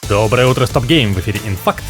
Доброе утро, Стоп Гейм, в эфире Инфакт.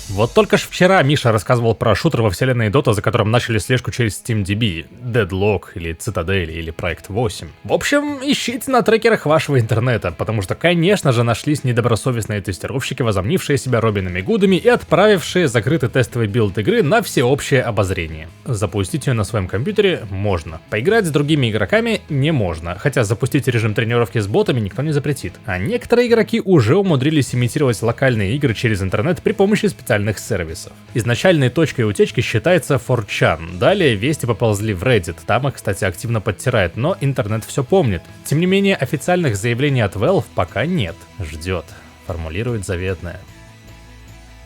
Вот только ж вчера Миша рассказывал про шутер во вселенной Dota, за которым начали слежку через SteamDB, Deadlock или Цитадель или Проект 8. В общем, ищите на трекерах вашего интернета, потому что, конечно же, нашлись недобросовестные тестировщики, возомнившие себя Робинами Гудами и отправившие закрытый тестовый билд игры на всеобщее обозрение. Запустить ее на своем компьютере можно, поиграть с другими игроками не можно, хотя запустить режим тренировки с ботами никто не запретит. А некоторые игроки уже умудрились имитировать локальные игры через интернет при помощи специальных сервисов. Изначальной точкой утечки считается 4chan, далее вести поползли в Reddit, там их, кстати, активно подтирает, но интернет все помнит. Тем не менее, официальных заявлений от Valve пока нет. Ждет. Формулирует заветное.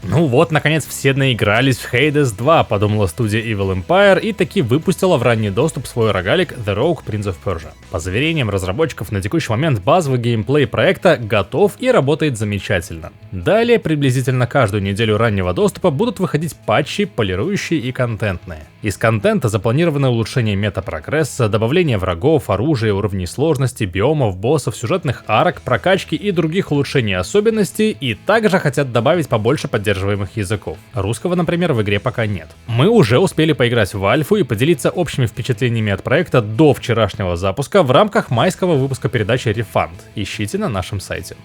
Ну вот, наконец, все наигрались в Hades 2, подумала студия Evil Empire и таки выпустила в ранний доступ свой рогалик The Rogue Prince of Persia. По заверениям разработчиков, на текущий момент базовый геймплей проекта готов и работает замечательно. Далее, приблизительно каждую неделю раннего доступа будут выходить патчи, полирующие и контентные. Из контента запланированы улучшение мета-прогресса, добавление врагов, оружия, уровней сложности, биомов, боссов, сюжетных арок, прокачки и других улучшений особенностей, и также хотят добавить побольше поддерживаемых языков. Русского, например, в игре пока нет. Мы уже успели поиграть в альфу и поделиться общими впечатлениями от проекта до вчерашнего запуска в рамках майского выпуска передачи Refund. Ищите на нашем сайте.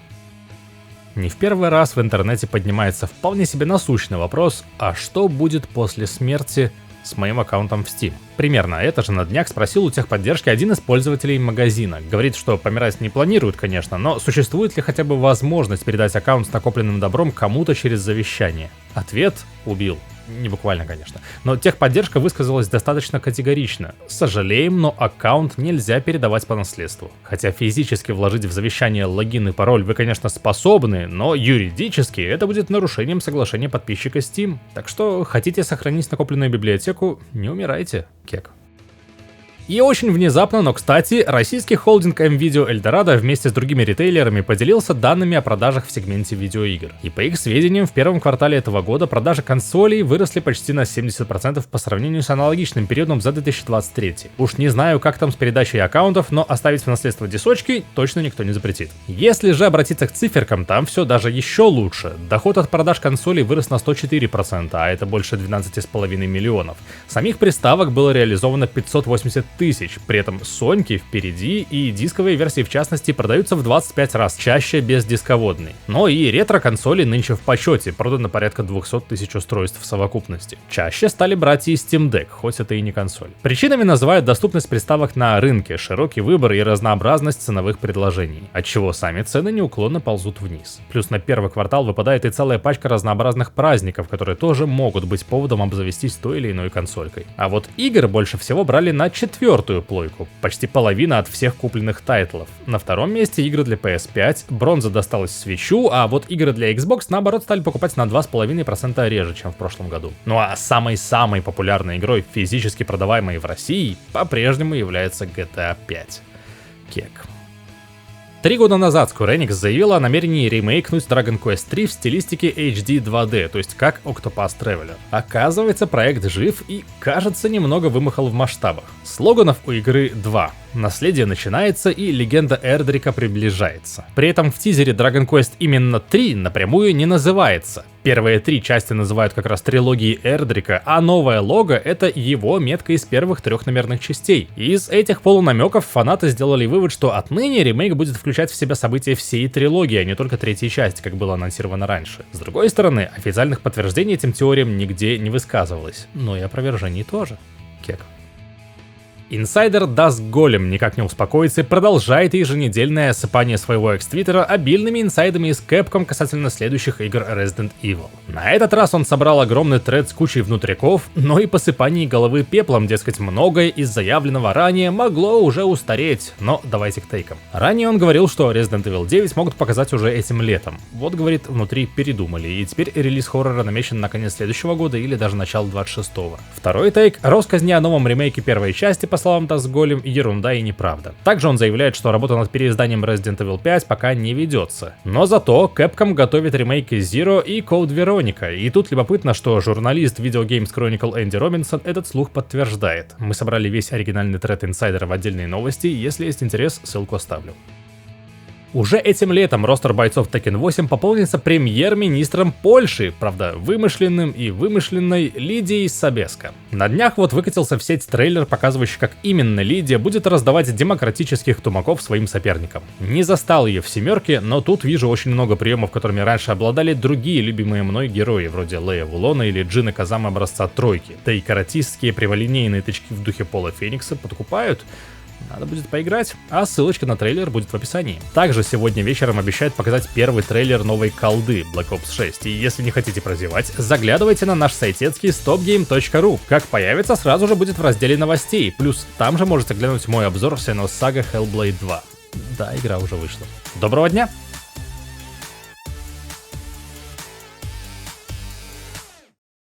Не в первый раз в интернете поднимается вполне себе насущный вопрос, а что будет после смерти с моим аккаунтом в Steam? Примерно это же на днях спросил у техподдержки один из пользователей магазина. Говорит, что помирать не планирует, конечно, но существует ли хотя бы возможность передать аккаунт с накопленным добром кому-то через завещание? Ответ – убил. Не буквально, конечно. Но техподдержка высказалась достаточно категорично. Сожалеем, но аккаунт нельзя передавать по наследству. Хотя физически вложить в завещание логин и пароль вы, конечно, способны, но юридически это будет нарушением соглашения подписчика Steam. Так что хотите сохранить накопленную библиотеку, не умирайте, кек. И очень внезапно, но кстати, российский холдинг M-Video Eldorado вместе с другими ритейлерами поделился данными о продажах в сегменте видеоигр. И по их сведениям, в первом квартале этого года продажи консолей выросли почти на 70% по сравнению с аналогичным периодом за 2023. Уж не знаю, как там с передачей аккаунтов, но оставить в наследство дисочки точно никто не запретит. Если же обратиться к циферкам, там все даже еще лучше. Доход от продаж консолей вырос на 104%, а это больше 12,5 миллионов. Самих приставок было реализовано 580 тысяч, при этом Соньки впереди и дисковые версии в частности продаются в 25 раз чаще без дисководной. Но и ретро-консоли нынче в почете, продано порядка 200 тысяч устройств в совокупности. Чаще стали брать и Steam Deck, хоть это и не консоль. Причинами называют доступность приставок на рынке, широкий выбор и разнообразность ценовых предложений, отчего сами цены неуклонно ползут вниз. Плюс на первый квартал выпадает и целая пачка разнообразных праздников, которые тоже могут быть поводом обзавестись той или иной консолькой. А вот игр больше всего брали на четвертую плойку, почти половина от всех купленных тайтлов. На втором месте игры для PS5, бронза досталась Switch'у, а вот игры для Xbox наоборот стали покупать на 2,5% реже, чем в прошлом году. Ну а самой-самой популярной игрой, физически продаваемой в России, по-прежнему является GTA 5. Кек. 3 года назад Square Enix заявила о намерении ремейкнуть Dragon Quest 3 в стилистике HD 2D, то есть как Octopath Traveler. Оказывается, проект жив и, кажется, немного вымахал в масштабах. Слоганов у игры 2. Наследие начинается и легенда Эрдрика приближается. При этом в тизере Dragon Quest именно 3 напрямую не называется. Первые 3 части называют как раз трилогией Эрдрика, а новое лого — это его метка из первых 3 номерных частей. Из этих полунамеков фанаты сделали вывод, что отныне ремейк будет включать в себя события всей трилогии, а не только третьей части, как было анонсировано раньше. С другой стороны, официальных подтверждений этим теориям нигде не высказывалось, но и опровержений тоже. Кек. Инсайдер Dust Golem никак не успокоится и продолжает еженедельное осыпание своего экс-твиттера обильными инсайдами из Capcom касательно следующих игр Resident Evil. На этот раз он собрал огромный тред с кучей внутряков, но и посыпаний головы пеплом, дескать, многое из заявленного ранее могло уже устареть, но давайте к тейкам. Ранее он говорил, что Resident Evil 9 могут показать уже этим летом. Вот, говорит, внутри передумали, и теперь релиз хоррора намечен на конец следующего года или даже начало 26-го. Второй тейк — россказни о новом ремейке первой части, по словам Dust Golem, ерунда и неправда. Также он заявляет, что работа над переизданием Resident Evil 5 пока не ведется. Но зато Capcom готовит ремейки Zero и Code Veronica. И тут любопытно, что журналист Video Games Chronicle Энди Робинсон этот слух подтверждает. Мы собрали весь оригинальный тред инсайдера в отдельные новости, если есть интерес, ссылку оставлю. Уже этим летом ростер бойцов Tekken 8 пополнится премьер-министром Польши, правда, вымышленным и вымышленной Лидией Собеско. На днях вот выкатился в сеть трейлер, показывающий, как именно Лидия будет раздавать демократических тумаков своим соперникам. Не застал ее в семерке, но тут вижу очень много приемов, которыми раньше обладали другие любимые мной герои, вроде Лея Вулона или Джина Казама образца тройки. Да и каратистские прямолинейные тычки в духе Пола Феникса подкупают. Надо будет поиграть, а ссылочка на трейлер будет в описании. Также сегодня вечером обещают показать первый трейлер новой колды Black Ops 6, и если не хотите прозевать, заглядывайте на наш сайтецкий stopgame.ru. Как появится, сразу же будет в разделе новостей, плюс там же можете глянуть мой обзор Senua's Saga Hellblade 2. Да, игра уже вышла. Доброго дня!